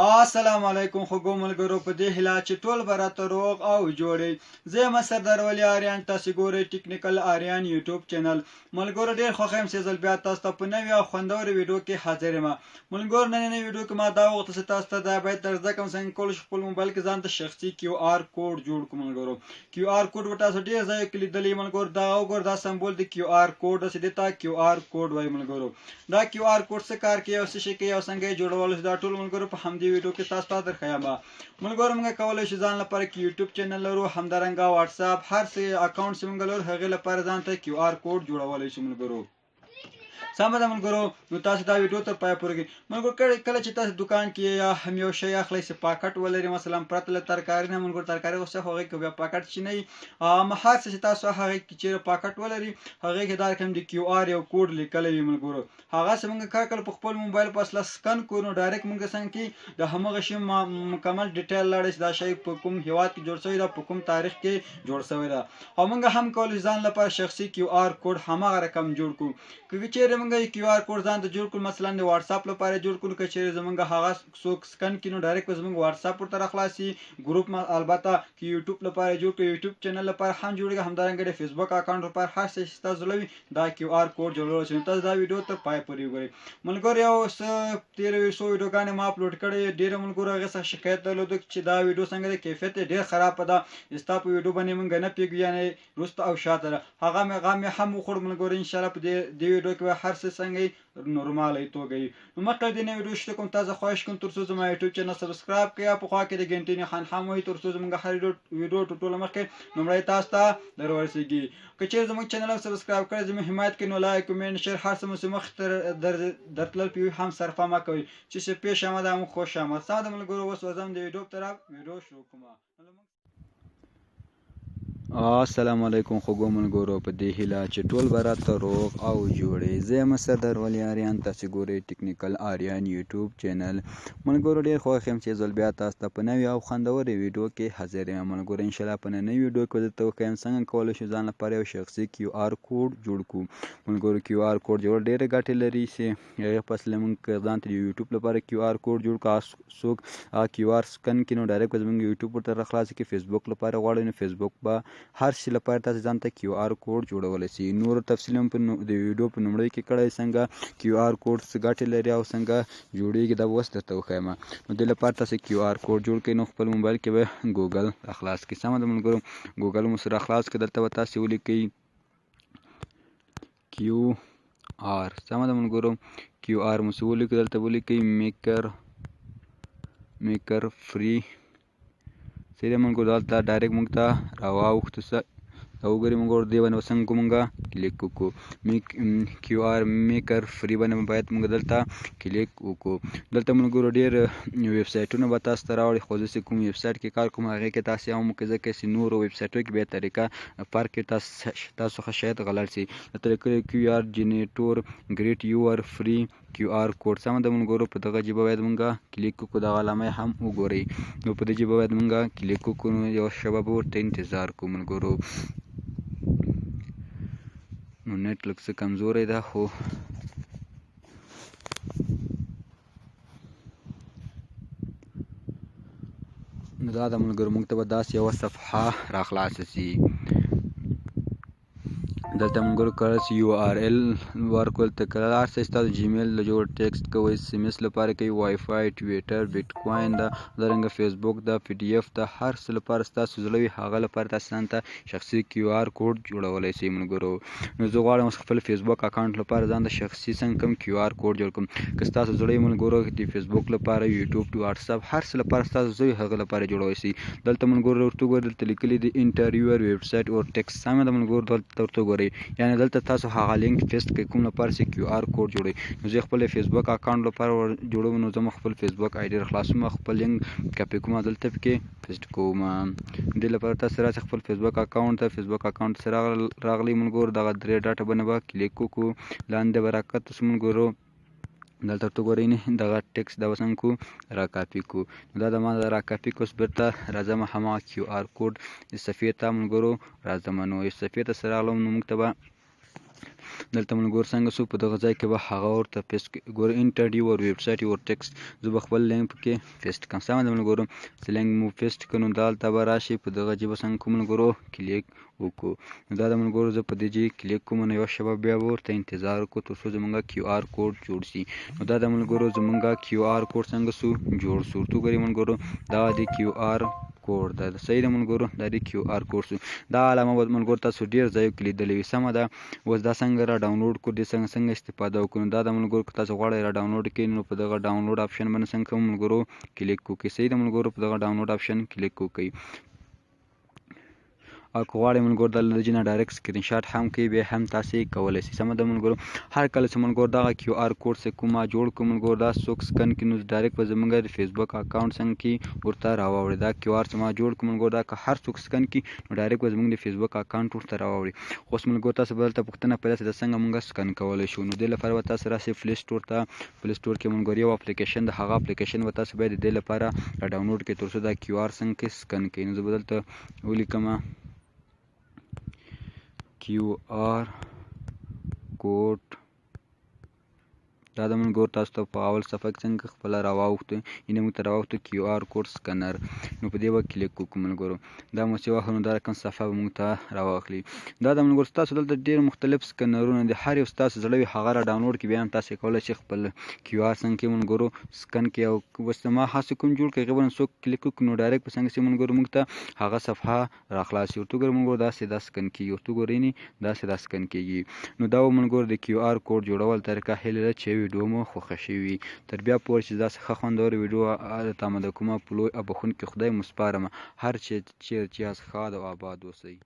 السلام علیکم خوږو ملګرو، په دې هیله چې ټول به راته روغ او جوړی. زه یم سردار ولی آریان، تاسې ګورئ ټیکنیکل آریان یوټیوب چینل. ملګرو ډېر خوښ یم چې ځل بیا تاسو ته په نوې او خوندورې ویډیو کې حاضر یم. ملګرو نننۍ ویډیو کې ما دا وغوښتل چې تاسو ته دا باید در زده کړم څنګه کولی شو خپل موبایل کې ځان ته شخصي کیو آر کوډ جوړ کړو. ملګرو کیو آر کوډ به تاسو ډېر ځایو کې لیدلی. ملګرو دا وګور، دا سمبول د کیو آر کوډ چې دې ته کیو آر کوډ وایي. ملګرو دا کیو آر کوډ څه کار کوي او څه شي کوي او څنګه یې جوړول، دا ټول ملګرو په همدې ویډیو کې تاسو ته درښیم. ملګرو موږ کولی شو ځان لپاره کې یوټیوب چینل لرو، همدارنګه واتساپ هر څه اکاونټ چې موږ لرو هغې لپاره ځان ته کیو آر کوډ جوړولی شو. ملګرو سمه ده ملګرو، نو تاسو دا ویډیو تر پایه پورې کړئ. ملګرو کله چې تاسو دکان کې یا هم یو شی اخلئ چې پاکټ ولري، مثلا پرته له ترکاري نه، ملګرو ترکاري اوس هغې کې بیا پاکټ چې نه وي، هر څه چې تاسو هغې کې چېرې پاکټ ولري هغې کې دا رقم د کیو آر یو کوډ لیکلی وي. ملګرو هغه چې موږ کله په خپل موبایل په وسیله سکن کړو نو ډایرکټ موږ څنګه کې د همغه شي مکمل ډیټیل لاړی چې دا شی په کوم هېواد کې جوړ شوی ده، په کوم تاریخ کې جوړ شوی ده. او موږ هم کولی شو ځان لپاره شخصي کیو آر کوډ همغه رقم جوړ کړو. که چېرې موږ کیو آر کوډ ځان ته جوړ کړو، مثلا د واتساپ لپاره جوړ کړو، که چېرې زموږ هغه څوک سکن کړي نو ډایرکټ به زموږ واتساپ ورته راخلاصي. ګروپ البته که یوټیوب لپاره جوړ کړو، یوټیوب چینل لپاره هم جوړېږي، همدارنګه د فیسبوک اکاونټ لپاره هر څه چې تاسو لوي دا کیو آر کوډ جوړولی شي. نو تاسو دا ویډیو تر پایه پورې وګورئ. ملګرو یو څه 1300 ویډیوګانې ما اپلوډ کړې، ډېرو ملګرو هغې څخه شکایت درلودو چې دا ویډیو څنګه ده، کیفیت یې ډېر خرابه ده، ستا په ویډیو باندې موږ نه پوهېږو، یعنې وروسته او شاته ده. هغه مې هم وخوړ. ملګرو انشاءالله په دې ویډیو کې به هر څه څنګه نورمالی توګه وي. نو مخکې دې نه ویډیو شروع کوم، تاسو خواهش کوم تر څو زما یوټیوب چینل سبسکرایب کړئ او په خوا کې د غنټې نښان هم ووهئ تر څو زموږ هر ویډیو ټول ټوله مخکې لومړی تاسو ته در ورسېږي. که چېرې زموږ چینل هم سبسکرایب کړئ، زموږ حمایت کوئ، نو لایک کمنټ شیر هر څه مو چې مخکې درتلل پوي هم صرفه مه کوئ چې څه پیښ آمد هم خوش آمد. سمه ده ملګرو، اوس ورځم د ویډیو په طرف، ویډیو شروع کومه. السلام علیکم خوږو ملګرو، په دې هیله چې ټول به راته روغ او جوړې. زه یم سردار ولی آریان، تاسې ګورئ ټیکنیکل آریان یوټیوب چینل. ملګرو ډېر خوښ یم چې ځل بیا تاسو ته په نوې او خوندورې ویډیو کې حاضر یم. ملګرو انشاءالله په نننۍ ویډیو کې درته وښیم څنګه کولی شو ځان لپاره یو شخصي کیو آر کوډ جوړ کړو. ملګرو کیو آر کوډ جوړول ډېرې ګټې لري چې هغې په وسیله موږ ځان ته د یوټیوب لپاره کیو آر کوډ جوړ کړو. څوک کیو آر سکن کړي نو ډایرکټ به زموږ یوټیوب ورته راخلاص کړي. فیسبوک لپاره غواړئ نو فیسبوک به هر شي لپاره تاسو ځان ته کیو آر کوډ جوړولی شي. نور تفصیل هم د ویډیو په لومړۍ کې کړی، څنګه کیو آر کوډ څه ګټې لري او څنګه جوړېږي دا به اوس درته وښیم. نو دې لپاره تاسو کیو آر کوډ جوړ کړئ. نو خپل موبایل کې به ګوګل راخلاص کړئ. سمه ده ملګرو، ګوګل مو سره خلاص کړئ. دلته به تاسو ولیکئ کیو آر. سمه ده ملګرو، کیو آر مو چې ولیکئ، دلته ولیکئ میکر فری. صحیح ده ملګرو، دلته ډایرکټ موږ ته راواوښتو. دا وګورئ ملګرو، دې باندې به څنګه کوو، موږ کلیک وکړو. کیو آر میکر فری باندې باید موږ دلته کلیک وکړو. دلته ملګرو ډېر ویب سایټونه به تاسو ته راوړي، خو زه چې کوم ویب سایټ کې کار کوم هغې کې تاسې هم وکړئ، ځکه چې نورو ویب سایټو کې بیا طریقه فرق کې تاسو څخه شاید غلط شي. دلته لیکلی کیو آر جنریټور ګریټ یور فری کیو آر کوډ. سمه ده ملګرو، په دغه جیبه باید موږ کلیک وکړو. دغه علامه هم وګورئ. نو په دې جیبه باید موږ کلیک وکړو. نو یوه شېبه به ورته انتظار کوو. ملګرو نو نیټ لږ څه کمزوری ده، خو نو دا د ملګرو موږ ته به داسې یوه صفحه راخلاصه شي. دلته ملګرو کله چې یو آر ایل ورکول ته کله هر څه چې تاسو جیمیل له جوړ ټیکسټ کوئ، اس ایم ایس لپاره کوئ، وای فای، ټویټر، بیټ کوین ده، همدارنګه فیسبوک ده، پی ډي ایف ده، هر څه لپاره ستاسو زړه وي هغه لپاره تاسو ځان ته شخصي کیو آر کوډ جوړولی شئ. ملګرو نو زه غواړم خپل فیسبوک اکاونټ لپاره ځان ته شخصي څنګه کوم کیو آر کوډ جوړ کړم. که ستاسو زړه وي ملګرو د فیسبوک لپاره، یوټیوب، واتساپ، هر څه لپاره ستاسو زړه وي هغه لپاره جوړولی شئ. دلته ملګرو ورته وګورئ، دلته لیکلي دي انټر یور ویب سایټ اور ټیکسټ. سمه ده ملګرو، دلته ورته وګورئ، یعنې دلته تاسو هغه لینک پیسټ کړئ کوم لپاره چې کیو آر کوډ جوړوئ. نو زه خپل فیسبوک اکاونټ لپاره جوړوم، نو زه خپل فیسبوک آی ډي راخلاصوم، خپل لینک کاپي کوم، دلته پکې پیسټ کوم. دې لپاره تاسو راشئ خپل فیسبوک اکاونټ سره راغلی ملګرو، دغه درې ډاټه باندې به کلیک وکړو. لاندې به راکښته شو ملګرو، دلته ورته ګورئ دغه ټیکسټ دا به څنګه کړو، را کاپي کړو. نو دا د ما را کاپي کړو، اوس بېرته راځم هماغه کیو آر کوډ صفحې ته ملګرو راځم. نو صفحې ته چې راغلم نو موږ ته به دلته ملګرو څنګه سو په دغه ځای کې به هغه ورته پیسټ ګور انټر یور ویب سایټ یور ټیکسټ زه به خپل لینک پکې پیسټ کوم سمه ده ملګرو چې لینک مو پیسټ کړو دلته به راشي په دغه ژبه څنګه کوم ملګرو کلیک وکړو نو دا د ملګرو زه په دې ځای کلیک کوم نو یوه شېبه بیا به ورته انتظار وکړو تر څو زمونږ کیو آر کوډ جوړ شي نو دا د ملګرو زمونږ کیو آر کوډ څنګه سو جوړ سو ورته وګورئ ملګرو دا د کیو آر کوډ ده صحیح ده ملګرو دا د کیو آر کوډ سو دا علامه به ملګرو تاسو ډېر ځایو کې لیدلې وي سمه ده اوس دا څنګه را ډاونلوډ کړو دې څنګه استفاده وکړو دا د ملګرو که تاسو غواړئ را ډاونلوډ کړئ نو په دغه ډاونلوډ آپشن باندې څنګه کوم ملګرو کلیک وکړئ صحیح ده ملګرو په دغه ډاونلوډ آپشن کلیک وکړئ او که غواړئ ملګرو د دې نه ډایرکټ سکرین شاټ هم کوي بیا هم تاسې کولی شئ سمه ده ملګرو هر کله چې ملګرو دغه کیو آر کوډ چې کومه جوړ کړو ملګرو دا څوک سکن کړي نو ډایرکټ به زموږ د فیسبوک اکاونټ څنګه کې ورته راواوړي دا کیو آر چې ما جوړ کړو ملګرو دا که هر څوک سکن کړي نو ډایرکټ به زموږ د فیسبوک اکاونټ ورته راواوړي خو اوس ملګرو تاسو به دلته پوښتنه پیدا شي دا څنګه موږ سکن کولی شو نو دې لپاره به تاسو راشئ پلی سټور ته پلی سټور کې ملګرو یو اپلیکیشن د هغه اپلیکیشن به تاسو باید د دې لپاره را ډاونلوډ کړئ تر څو دا کیو آر څنګه کې سکن کړئ نو زه به دلته ولیکمه کیو آر کوډ دا د ملګرو تاسو ته په اول صفحه کې څنګه خپله راواوښتو یعنې موږ ته راواوښتو کیو آر کوډ سکنر نو په دې به کلیک وکړو ملګرو دا مو چې واخلو نو دا رقم صفحه به موږ ته راواخلي دا د ملګرو ستاسو دلته ډېر مختلف سکنرونه دي هر یو ستاسو زړه وي هغه را ډاونلوډ کړي بیا هم تاسې کولی شئ خپل کیو آر څنګه کې ملګرو سکن کړي او اوس ما هسې کوم جوړ کړي هغې باندې څوک کلیک وکړي نو ډایرکټ به څنګه شي ملګرو موږ ته هغه صفحه راخلاصي ورته وګورئ ملګرو داسې دا سکن کېږي ورته وګورئ داسې دا سکن کېږي نو دا ملګرو د کیو آر کوډ جوړول طریقه هیله ده چې ویډیو مو خوښه شوي تر بیا پورې چې داسې ښه خوندوره ویډیو درته آماده کومه په لوی او بخښونکي خدای مو سپارم هر چیرې چې یاست ښاد او آباد اوسئ